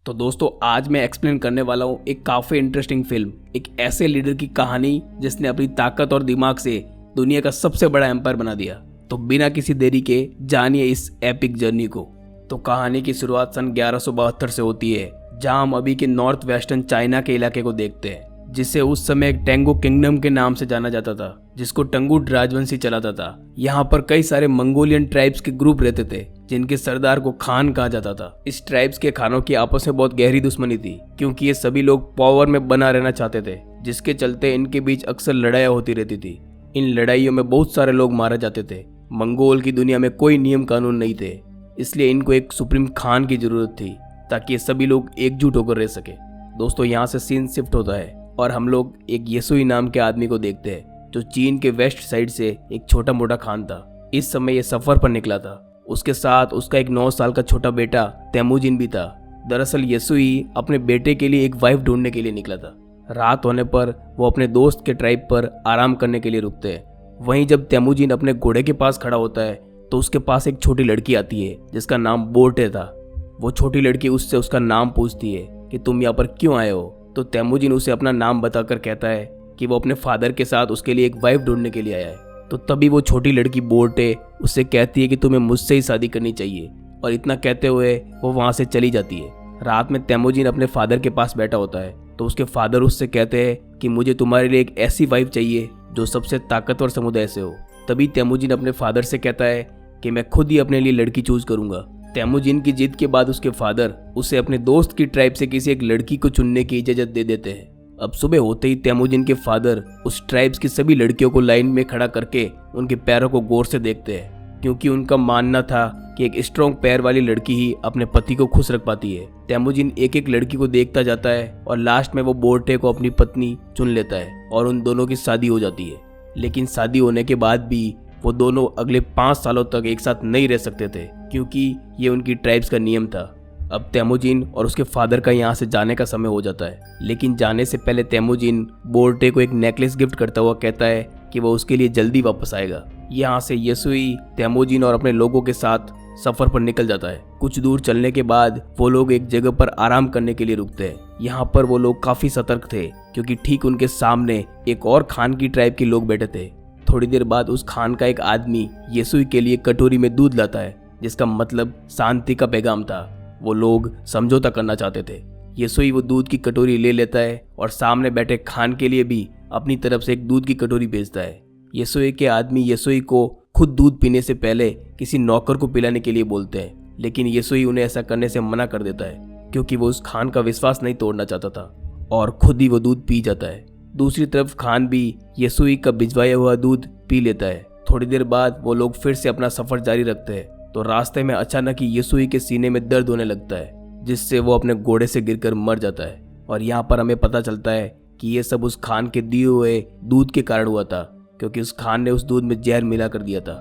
तो दोस्तों आज मैं एक्सप्लेन करने वाला हूँ एक काफ़ी इंटरेस्टिंग फिल्म, एक ऐसे लीडर की कहानी जिसने अपनी ताकत और दिमाग से दुनिया का सबसे बड़ा एम्पायर बना दिया। तो बिना किसी देरी के जानिए इस एपिक जर्नी को। तो कहानी की शुरुआत सन 1172 से होती है, जहां हम अभी के नॉर्थ वेस्टर्न चाइना के इलाके को देखते हैं, जिसे उस समय एक टेंगू किंगडम के नाम से जाना जाता था, जिसको टंगू राजवंशी चलाता था। यहाँ पर कई सारे मंगोलियन ट्राइब्स के ग्रुप रहते थे, जिनके सरदार को खान कहा जाता था। इस ट्राइब्स के खानों की आपस में बहुत गहरी दुश्मनी थी, क्योंकि ये सभी लोग पावर में बना रहना चाहते थे, जिसके चलते इनके बीच अक्सर लड़ाइयाँ होती रहती थी। इन लड़ाइयों में बहुत सारे लोग मारे जाते थे। मंगोल की दुनिया में कोई नियम कानून नहीं थे, इसलिए इनको एक सुप्रीम खान की जरूरत थी, ताकि ये सभी लोग एकजुट होकर रह सके। दोस्तों यहाँ से सीन शिफ्ट होता है और हम लोग एक येसुई नाम के आदमी को देखते हैं, जो चीन के वेस्ट साइड से एक छोटा मोटा खान था। इस समय ये सफर पर निकला था। उसके साथ उसका एक 9 साल का छोटा बेटा तेमुजिन भी था। दरअसल येसुई अपने बेटे के लिए एक वाइफ ढूंढने के लिए निकला था। रात होने पर वो अपने दोस्त के ट्राइब पर आराम करने के लिए रुकते हैं। वहीं जब तेमुजिन अपने घोड़े के पास खड़ा होता है तो उसके पास एक छोटी लड़की आती है, जिसका नाम बोर्टे था। वो छोटी लड़की उससे उसका नाम पूछती है कि तुम यहाँ पर क्यों आए हो। तो तेमुजिन उसे अपना नाम बताकर कहता है कि वो अपने फादर के साथ उसके लिए एक वाइफ ढूंढने के लिए आया है। तो तभी वो छोटी लड़की बोर्टे उससे कहती है कि तुम्हें मुझसे ही शादी करनी चाहिए, और इतना कहते हुए वो वहाँ से चली जाती है। रात में तेमुजिन अपने फादर के पास बैठा होता है, तो उसके फादर उससे कहते हैं कि मुझे तुम्हारे लिए एक ऐसी वाइफ चाहिए जो सबसे ताकतवर समुदाय से हो। तभी तेमुजिन अपने फादर से कहता है कि मैं खुद ही अपने लिए लड़की चूज करूंगा। तेमुजिन की जिद के बाद उसके फादर उसे अपने दोस्त की ट्राइब से किसी एक लड़की को चुनने की इजाजत दे देते हैं। अब सुबह होते ही तेमुजिन के फादर उस ट्राइब्स की सभी लड़कियों को लाइन में खड़ा करके उनके पैरों को गौर से देखते हैं, क्योंकि उनका मानना था कि एक स्ट्रॉन्ग पैर वाली लड़की ही अपने पति को खुश रख पाती है। तेमुजिन एक एक लड़की को देखता जाता है और लास्ट में वो बोर्टे को अपनी पत्नी चुन लेता है और उन दोनों की शादी हो जाती है। लेकिन शादी होने के बाद भी वो दोनों अगले 5 सालों तक एक साथ नहीं रह सकते थे, क्योंकि ये उनकी ट्राइब्स का नियम था। अब तेमुजिन और उसके फादर का यहाँ से जाने का समय हो जाता है, लेकिन जाने से पहले तेमुजिन बोर्टे को एक नेकलेस गिफ्ट करता हुआ कहता है कि वो उसके लिए जल्दी वापस आएगा। यहाँ से येसुई तेमुजिन और अपने लोगों के साथ सफर पर निकल जाता है। कुछ दूर चलने के बाद वो लोग एक जगह पर आराम करने के लिए रुकते हैं। यहाँ पर वो लोग काफी सतर्क थे, क्योंकि ठीक उनके सामने एक और खान की ट्राइब के लोग बैठे थे। थोड़ी देर बाद उस खान का एक आदमी येसुई के लिए कटोरी में दूध लाता है, जिसका मतलब शांति का पैगाम था। वो लोग समझौता करना चाहते थे। येसुई वो दूध की कटोरी ले लेता है और सामने बैठे खान के लिए भी अपनी तरफ से एक दूध की कटोरी भेजता है। येसुई के आदमी येसुई को खुद दूध पीने से पहले किसी नौकर को पिलाने के लिए बोलते हैं, लेकिन येसुई उन्हें ऐसा करने से मना कर देता है, क्योंकि वो उस खान का विश्वास नहीं तोड़ना चाहता था, और खुद ही वो दूध पी जाता है। दूसरी तरफ खान भी येसुई का भिजवाया हुआ दूध पी लेता है। थोड़ी देर बाद वो लोग फिर से अपना सफर जारी रखते हैं, तो रास्ते में अचानक ही येसुई के सीने में दर्द होने लगता है, जिससे वो अपने घोड़े से गिरकर मर जाता है। और यहाँ पर हमें पता चलता है कि ये सब उस खान के दिए हुए दूध के कारण हुआ था, क्योंकि उस खान ने उस दूध में जहर मिला कर दिया था।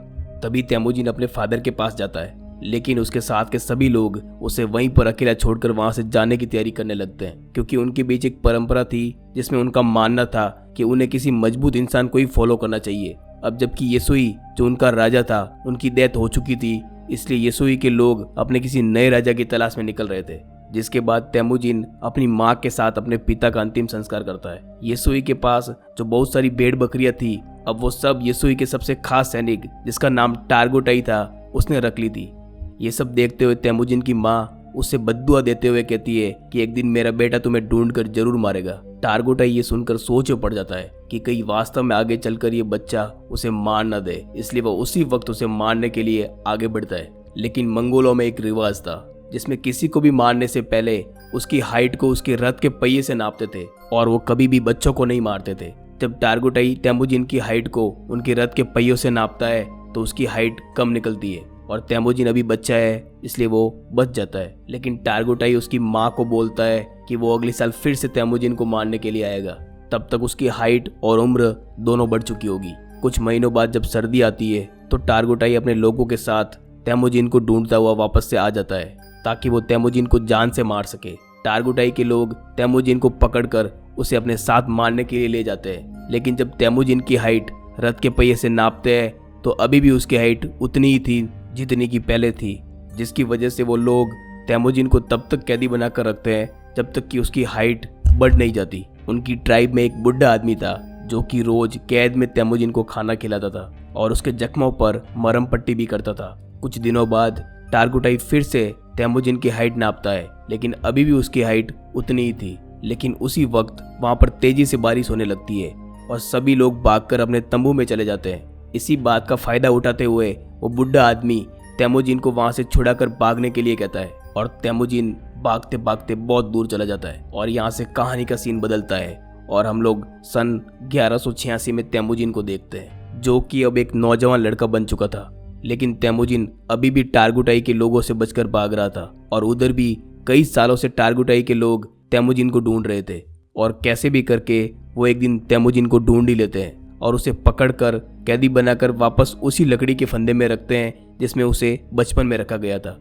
तभी तेमुजिन अपने फादर के पास जाता है, लेकिन उसके साथ के सभी लोग उसे वहीं पर अकेला छोड़कर वहां से जाने की तैयारी करने लगते हैं, क्योंकि उनके बीच एक परंपरा थी जिसमें उनका मानना था कि उन्हें किसी मजबूत इंसान को ही फॉलो करना चाहिए। अब जबकि येसुई जो उनका राजा था, उनकी डेथ हो चुकी थी, इसलिए येसुई के लोग अपने किसी नए राजा की तलाश में निकल रहे थे। जिसके बाद तेमुजिन अपनी माँ के साथ अपने पिता का अंतिम संस्कार करता है। येसुई के पास जो बहुत सारी भेड़ बकरियां थी, अब वो सब येसुई के सबसे खास सैनिक, जिसका नाम टारगोटाई था, उसने रख ली थी। ये सब देखते हुए तेमुजिन की माँ उसे बद्दुआ देते हुए कहती है कि एक दिन मेरा बेटा तुम्हें ढूंढकर जरूर मारेगा। टारगोटाई ये सुनकर सोच में पड़ जाता है कि कहीं वास्तव में आगे चलकर ये बच्चा उसे मार न दे, इसलिए वो उसी वक्त उसे मारने के लिए आगे बढ़ता है। लेकिन मंगोलों में एक रिवाज था, जिसमें किसी को भी मारने से पहले उसकी हाइट को उसके रथ के पहिए से नापते थे, और वो कभी भी बच्चों को नहीं मारते थे। जब टारगोटाई तेमुजिन की हाइट को उनके रथ के पहियों से नापता है तो उसकी हाइट कम निकलती है, और तेमुजिन अभी बच्चा है, इसलिए वो बच जाता है। लेकिन टारगोटाई उसकी माँ को बोलता है कि वो अगले साल फिर से तेमुजिन को मारने के लिए आएगा। तब तक उसकी हाइट और उम्र दोनों बढ़ चुकी होगी। कुछ महीनों बाद जब सर्दी आती है तो टारगोटाई अपने लोगों के साथ तेमुजिन को ढूंढता हुआ वापस से आ जाता है, ताकि वो तेमुजिन को जान से मार सके। टारगोटाई के लोग तेमुजिन को पकड़कर उसे अपने साथ मारने के लिए ले जाते हैं, लेकिन जब तेमुजिन की हाइट रथ के पहिए से नापते हैं तो अभी भी उसकी हाइट उतनी ही थी जितनी की पहले थी, जिसकी वजह से वो लोग तेमुजिन को तब तक कैदी बनाकर रखते हैं जब तक कि उसकी हाइट बढ़ नहीं जाती। उनकी ट्राइब में एक बुढ़ा आदमी था जो कि रोज कैद में तेमुजिन को खाना खिलाता था और उसके जख्मों पर मरहम पट्टी भी करता था। कुछ दिनों बाद टारगुटाई फिर से तेमुजिन की हाइट नापता है, लेकिन अभी भी उसकी हाइट उतनी ही थी। लेकिन उसी वक्त वहां पर तेजी से बारिश होने लगती है और सभी लोग भागकर अपने तंबू में चले जाते हैं। इसी बात का फायदा उठाते हुए वो बुढ़ा आदमी तेमुजिन को वहां से छुड़ाकर भागने के लिए कहता है और तेमुजिन भागते भागते बहुत दूर चला जाता है। और यहाँ से कहानी का सीन बदलता है और हम लोग सन 1186 में तेमुजिन को देखते हैं, जो कि अब एक नौजवान लड़का बन चुका था। लेकिन तेमुजिन अभी भी टारगुटाई के लोगों से बचकर भाग रहा था और उधर भी कई सालों से टारगुटाई के लोग तेमुजिन को ढूंढ रहे थे। और कैसे भी करके वो एक दिन तेमुजिन को ढूंढ ही लेते हैं और उसे पकड़कर कैदी बनाकर वापस उसी लकड़ी के फंदे में रखते हैं जिसमें उसे बचपन में रखा गया था।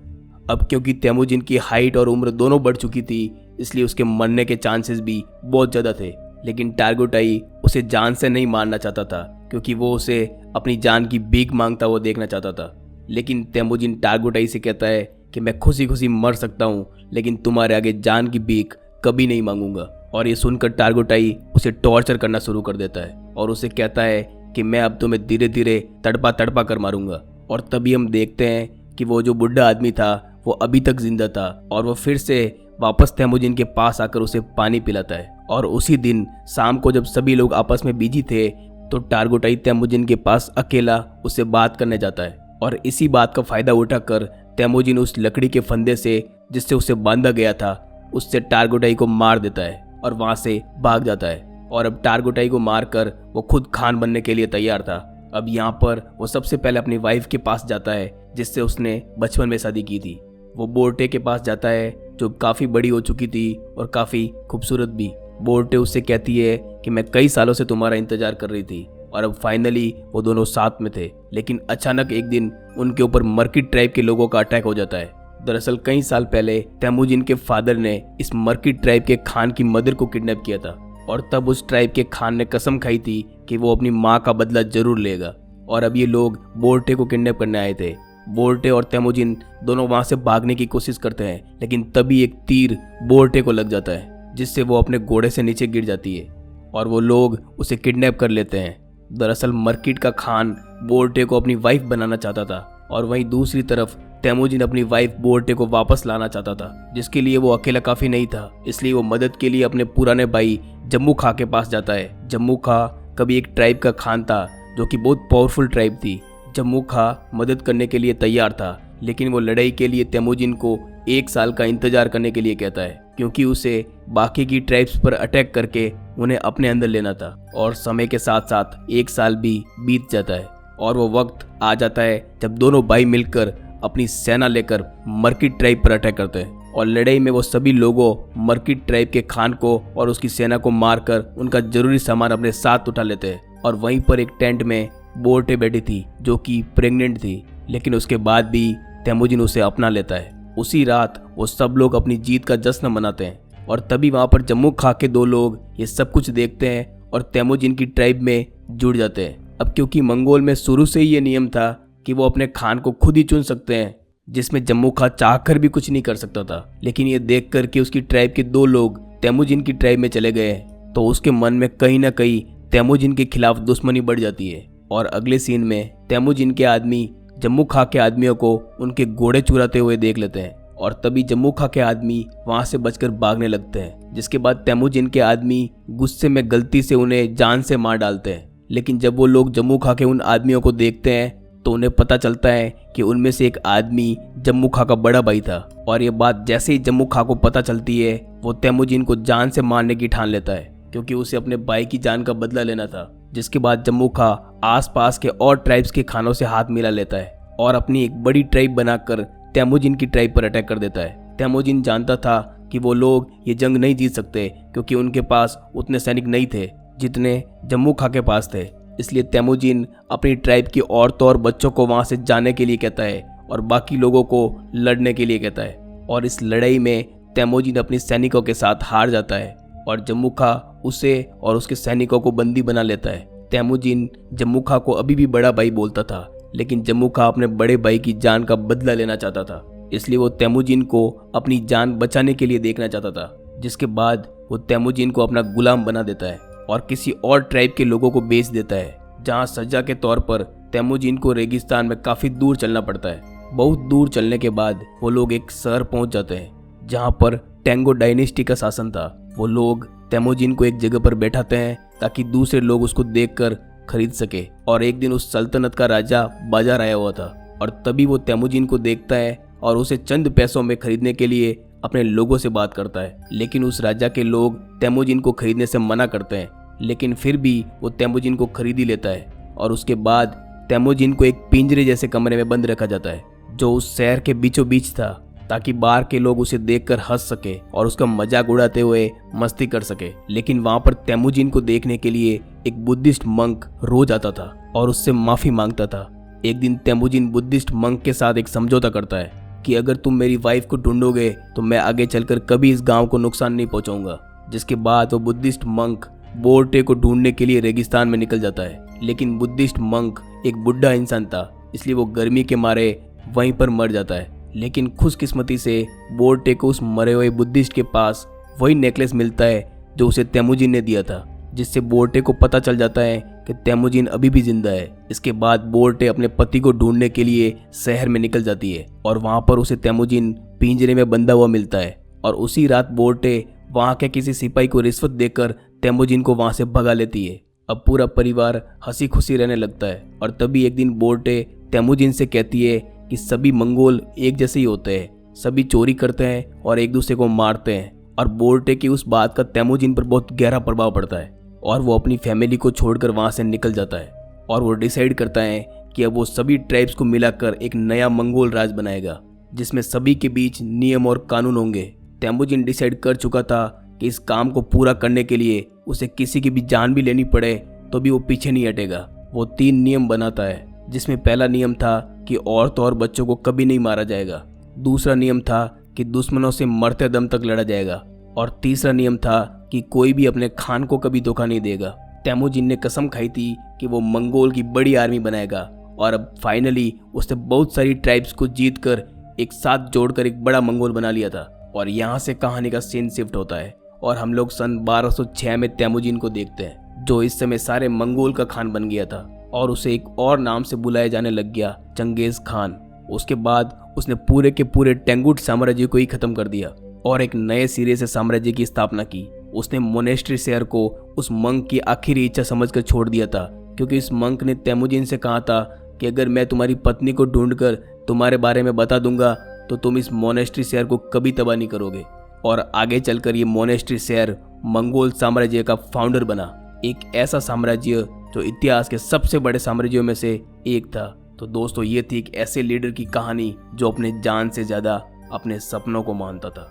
अब क्योंकि तेमुजिन की हाइट और उम्र दोनों बढ़ चुकी थी, इसलिए उसके मरने के चांसेस भी बहुत ज़्यादा थे। लेकिन टारगुटाई उसे जान से नहीं मारना चाहता था क्योंकि वो उसे अपनी जान की भीख मांगता हुआ देखना चाहता था। लेकिन तेमुजिन टारगुटाई से कहता है कि मैं खुशी खुशी मर सकता हूँ, लेकिन तुम्हारे आगे जान की भीख कभी नहीं मांगूंगा। और ये सुनकर टारगुटाई उसे टॉर्चर करना शुरू कर देता है और उसे कहता है कि मैं अब तुम्हें धीरे धीरे तड़पा तड़पा कर मारूंगा। और तभी हम देखते हैं कि वो जो बुढ़ा आदमी था वो अभी तक जिंदा था और वो फिर से वापस तेमुजिन के पास आकर उसे पानी पिलाता है। और उसी दिन शाम को जब सभी लोग आपस में बिजी थे तो टारगुटाई तेमुजिन के पास अकेला उससे बात करने जाता है और इसी बात का फायदा उठाकर तेमुजिन उस लकड़ी के फंदे से जिससे उसे बांधा गया था उससे टारगुटाई को मार देता है और वहां से भाग जाता है। और अब टारगुटाई को मारकर वो खुद खान बनने के लिए तैयार था। अब यहाँ पर वो सबसे पहले अपनी वाइफ के पास जाता है जिससे उसने बचपन में शादी की थी। वो बोर्टे के पास जाता है जो काफ़ी बड़ी हो चुकी थी और काफ़ी खूबसूरत भी। बोर्टे उससे कहती है कि मैं कई सालों से तुम्हारा इंतजार कर रही थी। और अब फाइनली वो दोनों साथ में थे। लेकिन अचानक एक दिन उनके ऊपर मर्की ट्राइब के लोगों का अटैक हो जाता है। दरअसल कई साल पहले तेमुजिन के फादर ने इस मर्की ट्राइब के खान की मदर को किडनैप किया था और तब उस ट्राइब के खान ने कसम खाई थी कि वो अपनी माँ का बदला जरूर लेगा। और अब ये लोग बोर्टे को किडनैप करने आए थे। बोर्टे और तेमुजिन दोनों वहां से भागने की कोशिश करते हैं, लेकिन तभी एक तीर बोर्टे को लग जाता है जिससे वो अपने घोड़े से नीचे गिर जाती है और वो लोग उसे किडनैप कर लेते हैं। दरअसल मर्किट का खान बोर्टे को अपनी वाइफ बनाना चाहता था और वहीं दूसरी तरफ तेमुजिन अपनी वाइफ बोर्टे को वापस लाना चाहता था, जिसके लिए वो अकेला काफी नहीं था। इसलिए वो मदद के लिए अपने पुराने भाई जम्मू खां के पास जाता है। जम्मू खां कभी एक ट्राइब का खान था जो कि बहुत पावरफुल ट्राइब थी। जम्मू खां मदद करने के लिए तैयार था, लेकिन वो लड़ाई के लिए तेमुजिन को 1 साल का इंतजार करने के लिए कहता है क्योंकि उसे बाकी की ट्राइब्स पर अटैक करके उन्हें अपने अंदर लेना था। और समय के साथ साथ 1 साल भी बीत जाता है और वो वक्त आ जाता है जब दोनों भाई मिलकर अपनी सेना लेकर मर्किट ट्राइब पर अटैक करते हैं। और लड़ाई में वो सभी लोगों मर्किट ट्राइब के खान को और उसकी सेना को मारकर उनका जरूरी सामान अपने साथ उठा लेते हैं। और वहीं पर एक टेंट में बोर्टे बैठी थी जो कि प्रेग्नेंट थी, लेकिन उसके बाद भी तेमुजिन उसे अपना लेता है। उसी रात वो सब लोग अपनी जीत का जश्न मनाते हैं और तभी वहां पर जम्मू खां के 2 लोग ये सब कुछ देखते हैं और तेमुजिन की ट्राइब में जुड़ जाते हैं। अब क्योंकि मंगोल में शुरू से ही ये नियम था कि वो अपने खान को खुद ही चुन सकते हैं, जिसमें जम्मू खां चाहकर भी कुछ नहीं कर सकता था। लेकिन ये देख कर कि उसकी ट्राइब के 2 लोग तेमुजिन की ट्राइब में चले गए तो उसके मन में कहीं ना कहीं तेमुजिन के खिलाफ दुश्मनी बढ़ जाती है। और अगले सीन में तेमुजिन के आदमी जम्मू खां के आदमियों को उनके घोड़े चुराते हुए देख लेते हैं और तभी जम्मू खां के आदमी वहां से बचकर भागने लगते हैं, जिसके बाद तेमुजिन के आदमी गुस्से में गलती से उन्हें जान से मार डालते हैं। लेकिन जब वो लोग जम्मू खां के उन आदमियों को देखते हैं तो उन्हें पता चलता है कि उनमें से एक आदमी जम्मू खां का बड़ा भाई था। और ये बात जैसे ही जम्मू खां को पता चलती है वो तेमुजिन को जान से मारने की ठान लेता है क्योंकि उसे अपने भाई की जान का बदला लेना था। जिसके बाद जम्मू खां आसपास के और ट्राइब्स के खानों से हाथ मिला लेता है और अपनी एक बड़ी ट्राइब बनाकर तेमुजिन की ट्राइब पर अटैक कर देता है। तेमुजिन जानता था कि वो लोग ये जंग नहीं जीत सकते क्योंकि उनके पास उतने सैनिक नहीं थे जितने जम्मू खां के पास थे। इसलिए तेमुजिन अपनी ट्राइब की औरतों और बच्चों को वहां से जाने के लिए कहता है और बाकी लोगों को लड़ने के लिए कहता है। और इस लड़ाई में तेमुजिन अपने सैनिकों के साथ हार जाता है और जम्मू खां उसे और उसके सैनिकों को बंदी बना लेता है। तेमुजिन जम्मू खां को अभी भी बड़ा भाई बोलता था, लेकिन जम्मू खां अपने बड़े भाई की जान का बदला लेना चाहता था। इसलिए वो तेमुजिन को अपनी जान बचाने के लिए देखना चाहता था। जिसके बाद वो तेमुजिन को अपना गुलाम बना देता है और किसी और ट्राइब के लोगों को बेच देता है, जहाँ सजा के तौर पर तेमुजिन को रेगिस्तान में काफी दूर चलना पड़ता है। बहुत दूर चलने के बाद वो लोग एक शहर पहुंच जाते हैं जहाँ पर टेंगो डायनेस्टी का शासन था। वो लोग तेमुजिन को एक जगह पर बैठाते हैं ताकि दूसरे लोग उसको देखकर खरीद सके। और एक दिन उस सल्तनत का राजा बाजार आया हुआ था और तभी वो तेमुजिन को देखता है और उसे चंद पैसों में खरीदने के लिए अपने लोगों से बात करता है। लेकिन उस राजा के लोग तेमुजिन को खरीदने से मना करते हैं, लेकिन फिर भी वो तेमुजिन को खरीद ही लेता है। और उसके बाद तेमुजिन को एक पिंजरे जैसे कमरे में बंद रखा जाता है जो उस शहर के बीचों बीच था, ताकि बाहर के लोग उसे देखकर हंस सके और उसका मजाक उड़ाते हुए मस्ती कर सके। लेकिन वहां पर तेमुजिन को देखने के लिए एक बुद्धिस्ट मंक रोज आता था और उससे माफी मांगता था। एक दिन तेमुजिन बुद्धिस्ट मंक के साथ एक समझौता करता है कि अगर तुम मेरी वाइफ को ढूंढोगे तो मैं आगे चलकर कभी इस गांव को नुकसान नहीं पहुंचाऊंगा। जिसके बाद वो बुद्धिस्ट मंक बोर्टे को ढूंढने के लिए रेगिस्तान में निकल जाता है। लेकिन बुद्धिस्ट मंक एक बुढ़ा इंसान था, इसलिए वो गर्मी के मारे वहीं पर मर जाता है। लेकिन खुशकिस्मती से बोर्टे को उस मरे हुए बुद्धिस्ट के पास वही नेकलेस मिलता है जो उसे तेमुजिन ने दिया था, जिससे बोर्टे को पता चल जाता है कि तेमुजिन अभी भी जिंदा है। इसके बाद बोर्टे अपने पति को ढूंढने के लिए शहर में निकल जाती है और वहां पर उसे तेमुजिन पिंजरे में बंधा हुआ मिलता है। और उसी रात बोर्टे वहां के किसी सिपाही को रिश्वत देकर तेमुजिन को वहां से भगा लेती है। अब पूरा परिवार हंसी खुशी रहने लगता है। और तभी एक दिन बोर्टे तेमुजिन से कहती है कि सभी मंगोल एक जैसे ही होते हैं, सभी चोरी करते हैं और एक दूसरे को मारते हैं। और बोर्टे की उस बात का तेमुजिन पर बहुत गहरा प्रभाव पड़ता है और वो अपनी फैमिली को छोड़कर वहां से निकल जाता है। और वो डिसाइड करता है कि अब वो सभी ट्राइब्स को मिलाकर एक नया मंगोल राज बनाएगा, जिसमें सभी के बीच नियम और कानून होंगे। तेमुजिन डिसाइड कर चुका था कि इस काम को पूरा करने के लिए उसे किसी की भी जान भी लेनी पड़े तो भी वो पीछे नहीं हटेगा। वो 3 नियम बनाता है, जिसमें पहला नियम था कि औरतों और बच्चों को कभी नहीं मारा जाएगा। दूसरा नियम था कि दुश्मनों से मरते दम तक लड़ा जाएगा। और तीसरा नियम था कि कोई भी अपने खान को कभी धोखा नहीं देगा। तेमुजिन ने कसम खाई थी कि वो मंगोल की बड़ी आर्मी बनाएगा और अब फाइनली उसने बहुत सारी ट्राइब्स को जीतकर एक साथ जोड़कर एक बड़ा मंगोल बना लिया था। और यहाँ से कहानी का सीन शिफ्ट होता है और हम लोग सन 1206 में तेमुजिन को देखते हैं, जो इस समय सारे मंगोल का खान बन गया था और उसे एक और नाम से बुलाया जाने लग गया, चंगेज खान। उसके बाद उसने पूरे के पूरे टेंगुट साम्राज्य को ही खत्म कर दिया और एक नए सिरे से साम्राज्य की स्थापना की। उसने मोनेस्ट्री शहर को उस मंक की आखिरी इच्छा समझकर छोड़ दिया था, क्योंकि इस मंक ने तेमुजिन से कहा था कि अगर मैं तुम्हारी पत्नी को ढूंढकर तुम्हारे बारे में बता दूंगा तो तुम इस मोनेस्ट्री शहर को कभी तबाह नहीं करोगे। और आगे चलकर ये मोनेस्ट्री शहर मंगोल साम्राज्य का फाउंडर बना, एक ऐसा साम्राज्य जो इतिहास के सबसे बड़े साम्राज्यों में से एक था। तो दोस्तों, ये थी एक ऐसे लीडर की कहानी जो अपने जान से ज्यादा अपने सपनों को मानता था।